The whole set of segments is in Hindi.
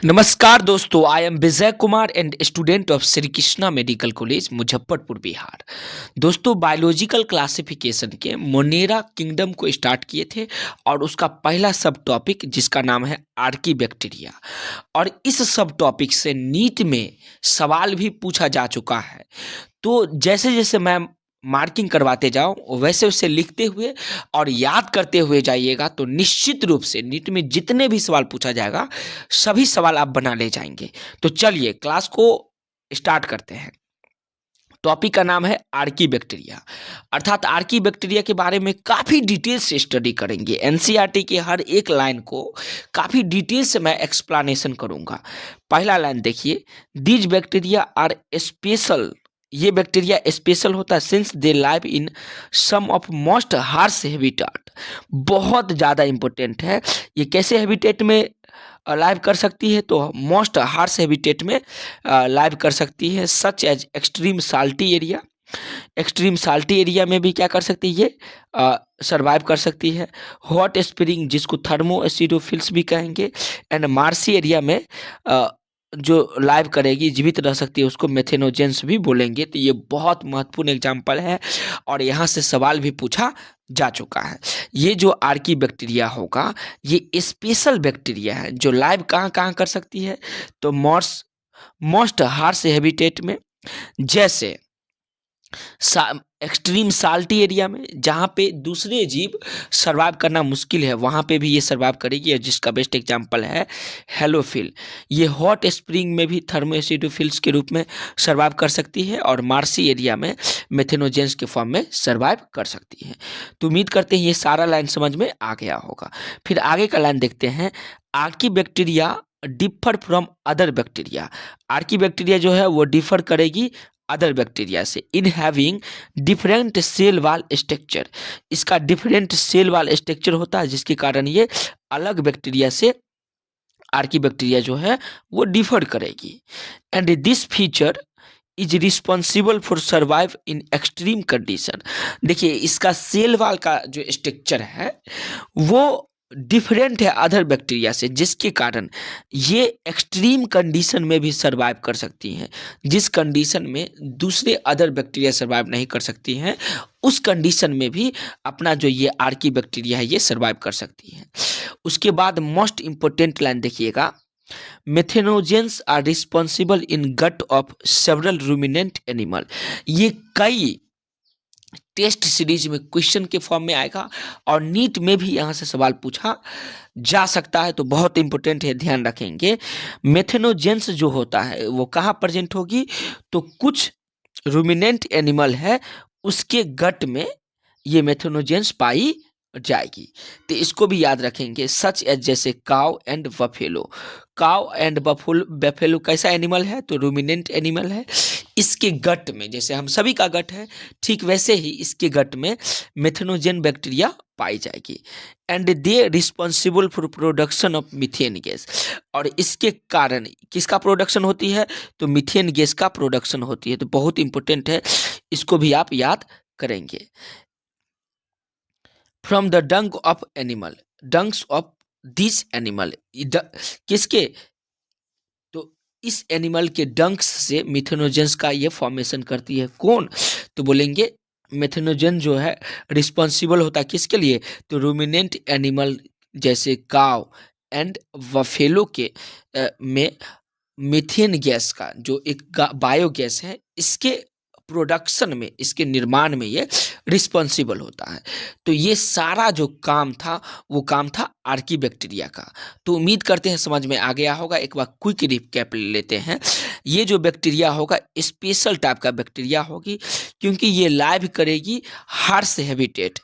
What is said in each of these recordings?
नमस्कार दोस्तों, I am Vijay Kumar and student of Shri Krishna medical college Muzaffarpur Bihar. दोस्तों, बायोलॉजिकल क्लासिफिकेशन के मोनेरा किंगडम को स्टार्ट किए थे और उसका पहला सब टॉपिक जिसका नाम है आर्की बैक्टीरिया। और इस सब टॉपिक से नीट में सवाल भी पूछा जा चुका है। तो जैसे जैसे मैं मार्किंग करवाते जाऊं वैसे वैसे लिखते हुए और याद करते हुए जाइएगा, तो निश्चित रूप से नीट में जितने भी सवाल पूछा जाएगा सभी सवाल आप बना ले जाएंगे। तो चलिए क्लास को स्टार्ट करते हैं। टॉपिक का नाम है आर्की बैक्टीरिया, अर्थात आर्की बैक्टीरिया के बारे में काफ़ी डिटेल से स्टडी करेंगे। एनसीईआरटी के हर एक लाइन को काफ़ी डिटेल से मैं एक्सप्लेनेशन करूंगा। पहला लाइन देखिए, दीज बैक्टीरिया आर स्पेशल। ये बैक्टीरिया स्पेशल होता है since they live in some of most harsh habitat. बहुत ज़्यादा इंपॉर्टेंट है। ये कैसे हैबिटेट में लाइव कर सकती है? तो मोस्ट हार्श हैबिटेट में लाइव कर सकती है, such as extreme salty area. Extreme salty area में भी क्या कर सकती है? ये सर्वाइव कर सकती है। हॉट स्प्रिंग, जिसको थर्मो एसिडोफिल्स भी कहेंगे, एंड मार्सी एरिया में जो लाइव करेगी, जीवित रह सकती है, उसको मेथेनोजेंस भी बोलेंगे। तो ये बहुत महत्वपूर्ण एग्जाम्पल है और यहाँ से सवाल भी पूछा जा चुका है। ये जो आर्की बैक्टीरिया होगा ये स्पेशल बैक्टीरिया है जो लाइव कहाँ कहाँ कर सकती है? तो मोस्ट हार्श हैबिटेट में, जैसे एक्सट्रीम साल्टी एरिया में, जहाँ पे दूसरे जीव सर्वाइव करना मुश्किल है, वहाँ पे भी ये सर्वाइव करेगी, और जिसका बेस्ट एग्जांपल है हेलोफिल। ये हॉट स्प्रिंग में भी थर्मोएसिडोफिल्स के रूप में सर्वाइव कर सकती है और मार्सी एरिया में मेथेनोजेंस के फॉर्म में सर्वाइव कर सकती है। तो उम्मीद करते हैं ये सारा लाइन समझ में आ गया होगा। फिर आगे का लाइन देखते हैं। Archaebacteria differ from other bacteria. Archaebacteria जो है वो डिफर करेगी अदर बैक्टीरिया से in having different cell wall structure. इसका डिफरेंट सेल वाल स्ट्रक्चर होता है, जिसके कारण ये अलग बैक्टीरिया से आर्की बैक्टीरिया जो है वो डिफर करेगी। And this feature is responsible for survive in extreme condition. देखिए, इसका सेल वाल का जो स्ट्रक्चर है वो डिफरेंट है अदर बैक्टीरिया से, जिसके कारण ये एक्सट्रीम कंडीशन में भी सर्वाइव कर सकती हैं। जिस कंडीशन में दूसरे अदर बैक्टीरिया सर्वाइव नहीं कर सकती हैं, उस कंडीशन में भी अपना जो ये आर्की बैक्टीरिया है ये सर्वाइव कर सकती है। उसके बाद मोस्ट इंपॉर्टेंट लाइन देखिएगा, methanogens are responsible in gut of several ruminant animal. ये कई टेस्ट सीरीज में क्वेश्चन के फॉर्म में आएगा और नीट में भी यहाँ से सवाल पूछा जा सकता है, तो बहुत इंपॉर्टेंट है, ध्यान रखेंगे। मेथेनोजेंस जो होता है वो कहाँ प्रेजेंट होगी? तो कुछ रूमिनेंट एनिमल है उसके गट में ये मेथेनोजेंस पाई जाएगी। तो इसको भी याद रखेंगे, सच एज जैसे cow and buffalo. Cow and buffalo कैसा एनिमल है? तो रूमिनेंट एनिमल है। इसके गट में, जैसे हम सभी का गट है, ठीक वैसे ही इसके गट में मेथेनोजेन बैक्टीरिया पाई जाएगी। And they responsible for production of methane gas. और इसके कारण किसका प्रोडक्शन होती है? तो मीथेन गैस का प्रोडक्शन होती है। तो बहुत इंपॉर्टेंट है, इसको भी आप याद करेंगे। From the dung of animal, dungs of this animal, किसके? तो इस एनिमल के डंक्स से मिथेनोजेंस का ये फॉर्मेशन करती है। कौन? तो बोलेंगे मिथेनोजेन जो है रिस्पॉन्सिबल होता है किसके लिए? तो रूमिनेंट एनिमल जैसे काव एंड बफेलो के में मीथेन गैस का जो एक बायोगैस है, इसके प्रोडक्शन में, इसके निर्माण में ये रिस्पॉन्सिबल होता है। तो ये सारा जो काम था वो काम था आर्की बैक्टीरिया का। तो उम्मीद करते हैं समझ में आ गया होगा। एक बार क्विक रिकैप ले लेते हैं। ये जो बैक्टीरिया होगा स्पेशल टाइप का बैक्टीरिया होगी, क्योंकि ये लाइव करेगी हार्श हैबिटेट,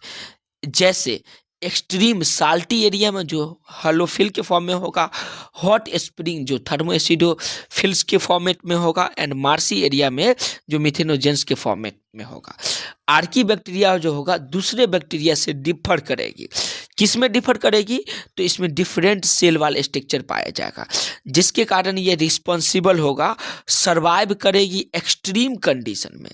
जैसे एक्सट्रीम साल्टी एरिया में जो हेलोफिल के फॉर्म में होगा, हॉट स्प्रिंग जो थर्मोएसिडोफिल्स के फॉर्मेट में होगा, एंड मार्सी एरिया में जो मिथेनोजेंस के फॉर्मेट में होगा। आर्की बैक्टीरिया जो होगा दूसरे बैक्टीरिया से डिफर करेगी। किस में डिफर करेगी? तो इसमें डिफरेंट सेल वाला स्ट्रक्चर पाया जाएगा, जिसके कारण ये रिस्पॉन्सिबल होगा, सर्वाइव करेगी एक्सट्रीम कंडीशन में।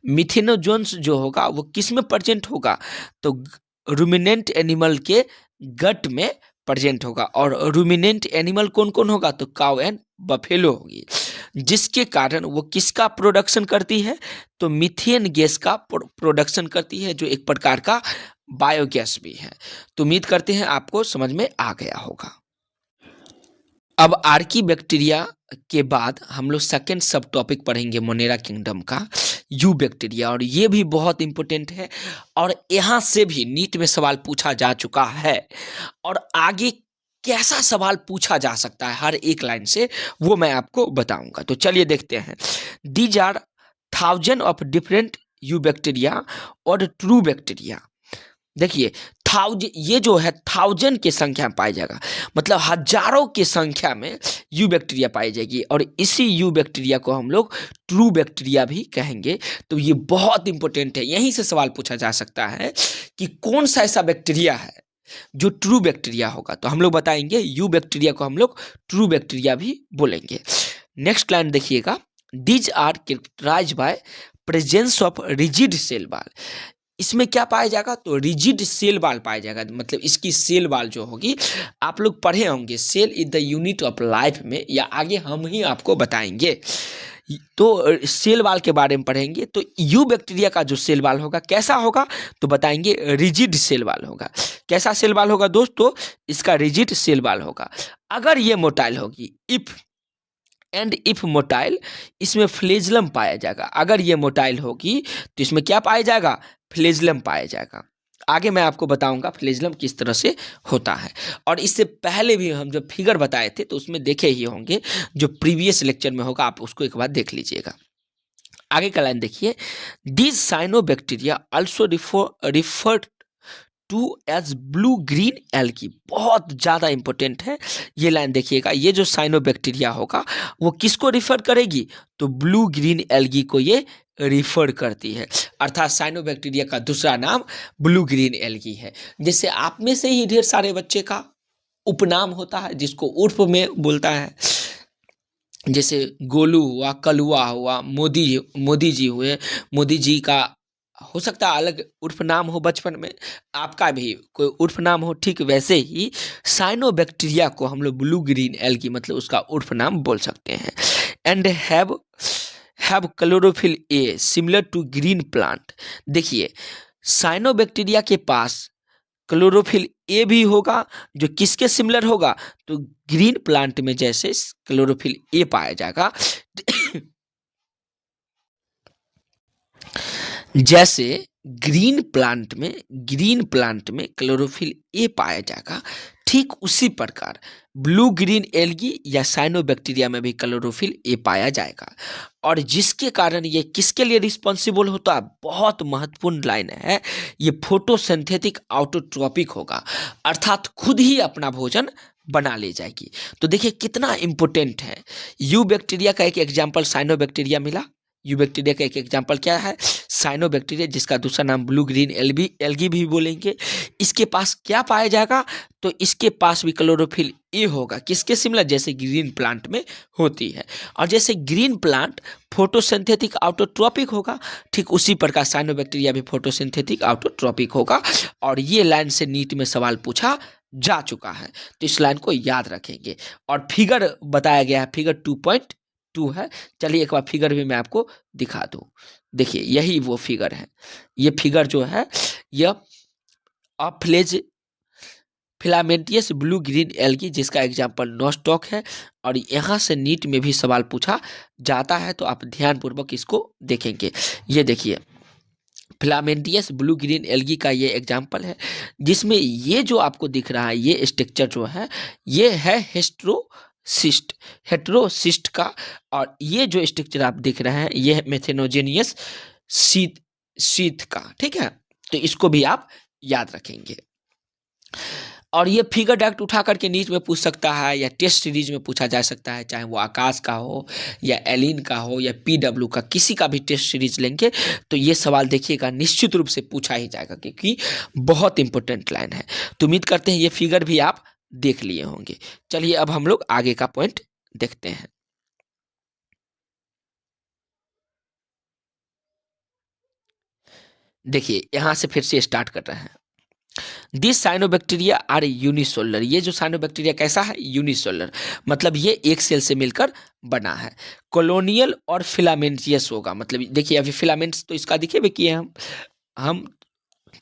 मिथेनोजेंस जो होगा वो किस में प्रेजेंट होगा? तो रूमिनेंट एनिमल के गट में प्रेजेंट होगा। और रूमिनेंट एनिमल कौन कौन होगा, तो काउ एंड बफेलो होगी, जिसके कारण वो किसका प्रोडक्शन करती है, तो मीथेन गैस का प्रोडक्शन करती है, जो एक प्रकार का बायोगैस भी है। तो उम्मीद करते हैं आपको समझ में आ गया होगा। अब आर्की बैक्टीरिया के बाद हम लोग सेकेंड सब टॉपिक पढ़ेंगे मोनेरा किंगडम का, यू बैक्टीरिया, और ये भी बहुत इंपॉर्टेंट है और यहाँ से भी नीट में सवाल पूछा जा चुका है, और आगे कैसा सवाल पूछा जा सकता है हर एक लाइन से वो मैं आपको बताऊंगा। तो चलिए देखते हैं। These are thousand of different eubacteria और ट्रू बैक्टीरिया। देखिए ये जो है थाउजेंड की संख्या में पाया जाएगा, मतलब हजारों की संख्या में यू बैक्टीरिया पाई जाएगी, और इसी यू बैक्टीरिया को हम लोग ट्रू बैक्टीरिया भी कहेंगे। तो ये बहुत इंपॉर्टेंट है, यहीं से सवाल पूछा जा सकता है कि कौन सा ऐसा बैक्टीरिया है जो ट्रू बैक्टीरिया होगा, तो हम लोग बताएंगे यू बैक्टीरिया को हम लोग ट्रू बैक्टीरिया भी बोलेंगे। नेक्स्ट लाइन देखिएगा, these are characterized by presence of rigid cell wall. इसमें क्या पाया जाएगा, तो रिजिड सेल वॉल पाया जाएगा, मतलब इसकी सेल वॉल जो होगी, आप लोग पढ़े होंगे cell is the unit of life में, या आगे हम ही आपको बताएंगे। तो सेल वॉल के बारे में पढ़ेंगे। तो यू बैक्टीरिया का जो सेल वॉल होगा कैसा होगा, तो बताएंगे रिजिड सेल वॉल होगा। कैसा सेल वॉल होगा दोस्तों, इसका रिजिड सेल वॉल होगा। अगर ये मोटाइल होगी, इफ मोटाइल, इसमें फ्लेजलम पाया जाएगा। अगर ये मोटाइल होगी तो इसमें क्या पाया जाएगा, फ्लेजलम पाया जाएगा। आगे मैं आपको बताऊंगा फ्लेजलम किस तरह से होता है, और इससे पहले भी हम जब फिगर बताए थे तो उसमें देखे ही होंगे, जो प्रीवियस लेक्चर में होगा आप उसको एक बार देख लीजिएगा। आगे का लाइन देखिए, this cyanobacteria also referred to as blue green algae. बहुत ज़्यादा इंपॉर्टेंट है ये लाइन, देखिएगा। ये जो साइनोबैक्टीरिया होगा वो किसको रिफर करेगी, तो ब्लू ग्रीन एल्गी को ये रिफर करती है, अर्थात साइनोबैक्टीरिया का दूसरा नाम ब्लू ग्रीन एल्गी है। जैसे आप में से ही ढेर सारे बच्चे का उपनाम होता है जिसको उर्फ में बोलता है, जैसे गोलू हुआ, कलुआ हुआ, मोदी मोदी जी हुए, मोदी जी का हो सकता है अलग उर्फ नाम हो बचपन में, आपका भी कोई उर्फ नाम हो, ठीक वैसे ही साइनोबैक्टीरिया को हम लोग ब्लू ग्रीन एल्गी मतलब उसका उर्फ नाम बोल सकते हैं। And have chlorophyll a similar to green plant. देखिए साइनोबैक्टीरिया के पास क्लोरोफिल ए भी होगा, जो किसके सिमिलर होगा, तो ग्रीन प्लांट में जैसे क्लोरोफिल ए पाया जाएगा जैसे ग्रीन प्लांट में क्लोरोफिल ए पाया जाएगा, ठीक उसी प्रकार ब्लू ग्रीन एल्गी या साइनोबैक्टीरिया में भी क्लोरोफिल ए पाया जाएगा, और जिसके कारण ये किसके लिए रिस्पॉन्सिबल होता है, बहुत महत्वपूर्ण लाइन है, ये फोटोसिंथेटिक ऑटोट्रॉपिक होगा, अर्थात खुद ही अपना भोजन बना ले जाएगी। तो देखिए कितना इंपॉर्टेंट है। यू बैक्टीरिया का एक एग्जाम्पल साइनोबैक्टीरिया मिला, यू बैक्टीरिया का एक एग्जाम्पल क्या है, साइनोबैक्टीरिया, जिसका दूसरा नाम ब्लू ग्रीन एल्गी भी बोलेंगे। इसके पास क्या पाया जाएगा, तो इसके पास भी क्लोरोफिल ए होगा, किसके सिमिलर, जैसे ग्रीन प्लांट में होती है, और जैसे ग्रीन प्लांट फोटोसिंथेटिक ऑटोट्रॉपिक होगा, ठीक उसी प्रकार साइनोबैक्टीरिया भी फोटोसिंथेटिक ऑटोट्रॉपिक होगा। और ये लाइन से नीट में सवाल पूछा जा चुका है, तो इस लाइन को याद रखेंगे। और फिगर बताया गया है, फिगर 2.2 है। चलिए एक बार फिगर भी मैं आपको दिखा दूं। देखिए यही वो फिगर है, ये फिगर जो है यह अफ्लेज फिलामेंटियस ब्लू ग्रीन एल्गी, जिसका एग्जाम्पल नॉस्टॉक है, और यहाँ से नीट में भी सवाल पूछा जाता है, तो आप ध्यानपूर्वक इसको देखेंगे। ये देखिए फिलामेंटियस ब्लू ग्रीन एल्गी का ये एग्जाम्पल है, जिसमें ये जो आपको दिख रहा है ये स्ट्रक्चर जो है ये है हेट्रोसिस्ट का, और ये जो स्ट्रक्चर आप देख रहे हैं ये है मेथेनोजेनियस शीत शीत का, ठीक है। तो इसको भी आप याद रखेंगे। और ये फिगर डायरेक्ट उठा करके नीट में पूछ सकता है, या टेस्ट सीरीज में पूछा जा सकता है, चाहे वो आकाश का हो या एलिन का हो या पीडब्ल्यू का, किसी का भी टेस्ट सीरीज लेंगे तो ये सवाल देखिएगा निश्चित रूप से पूछा ही जाएगा, क्योंकि बहुत इंपॉर्टेंट लाइन है। तो उम्मीद करते हैं ये फिगर भी आप देख लिए होंगे। चलिए अब हम लोग आगे का पॉइंट देखते हैं। देखिए यहां से फिर से स्टार्ट कर रहे हैं। This cyanobacteria are unicellular. ये जो साइनोबैक्टीरिया कैसा है? यूनिसेलुलर, मतलब ये एक सेल से मिलकर बना है। कॉलोनियल और फिलामेंटियस होगा, मतलब देखिए अभी फिलामेंट्स तो इसका दिखे भी किए हम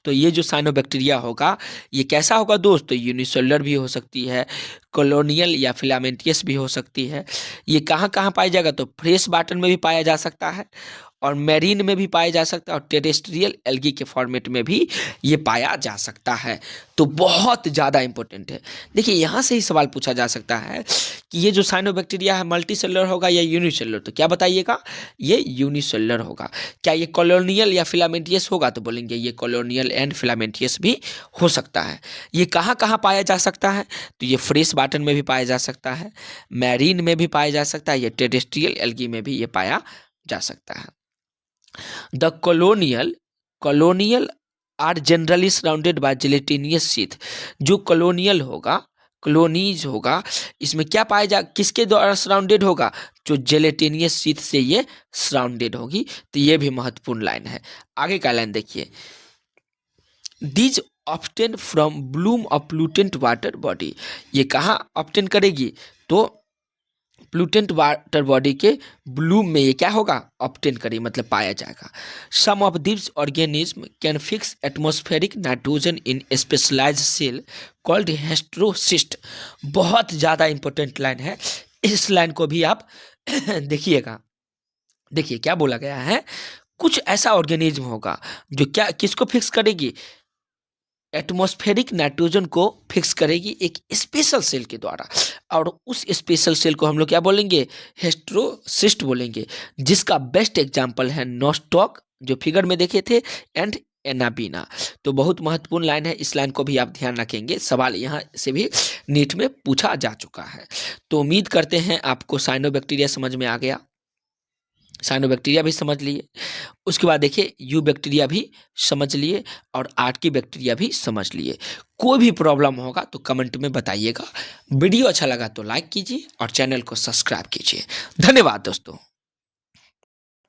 तो ये जो साइनोबैक्टीरिया होगा ये कैसा होगा दोस्त? तो यूनिसेलुलर भी हो सकती है, कॉलोनियल या फिलामेंटियस भी हो सकती है। ये कहाँ कहाँ पाया जाएगा? तो फ्रेश वाटर में भी पाया जा सकता है, और मैरीन में भी पाया जा सकता है, और टेरेस्ट्रियल एल्गी के फॉर्मेट में भी ये पाया जा सकता है। तो बहुत ज़्यादा इंपॉर्टेंट है। देखिए यहाँ से ही सवाल पूछा जा सकता है कि ये जो साइनोबैक्टीरिया है मल्टी सेलुलर होगा या यूनिसेलुलर? तो क्या बताइएगा? ये यूनिसेलुलर होगा। क्या ये कॉलोनियल या फिलामेंटियस होगा? तो बोलेंगे ये कॉलोनियल एंड फिलामेंटियस भी हो सकता है। ये कहाँ कहाँ पाया जा सकता है? तो ये फ्रेश वाटर में भी पाया जा सकता है, मैरीन में भी पाया जा सकता है, ये टेरेस्ट्रियल एल्गी में भी ये पाया जा सकता है। The colonial are generally surrounded by gelatinous sheath. जो कॉलोनियल होगा, कॉलोनीज होगा, इसमें क्या पाया जा, किसके द्वारा सराउंडेड होगा? जो जेलेटिनियस शीथ से ये सराउंडेड होगी। तो ये भी महत्वपूर्ण लाइन है। आगे का लाइन देखिए, these obtain from bloom of pollutant water body. ये कहाँ ऑब्टेन करेगी? तो प्लूटेंट वाटर बॉडी के ब्लूम में ये क्या होगा? ऑब्टेन करी, मतलब पाया जाएगा। Some of this organism can fix atmospheric nitrogen in specialised cell called heterocyst. बहुत ज़्यादा इंपॉर्टेंट लाइन है, इस लाइन को भी आप देखिएगा। देखिए क्या बोला गया है, कुछ ऐसा ऑर्गेनिज्म होगा जो क्या किसको फिक्स करेगी? एटमॉस्फेरिक नाइट्रोजन को फिक्स करेगी एक स्पेशल सेल के द्वारा, और उस स्पेशल सेल को हम लोग क्या बोलेंगे? हेस्ट्रोसिस्ट बोलेंगे, जिसका बेस्ट एग्जांपल है नोस्टॉक जो फिगर में देखे थे, एंड एनाबीना। तो बहुत महत्वपूर्ण लाइन है, इस लाइन को भी आप ध्यान रखेंगे, सवाल यहाँ से भी नीट में पूछा जा चुका है। तो उम्मीद करते हैं आपको साइनोबैक्टीरिया समझ में आ गया, साइनोबैक्टीरिया भी समझ लिए, उसके बाद देखिए यू बैक्टीरिया भी समझ लिए, और आर्की बैक्टीरिया भी समझ लिए। कोई भी प्रॉब्लम होगा तो कमेंट में बताइएगा। वीडियो अच्छा लगा तो लाइक कीजिए और चैनल को सब्सक्राइब कीजिए। धन्यवाद दोस्तों।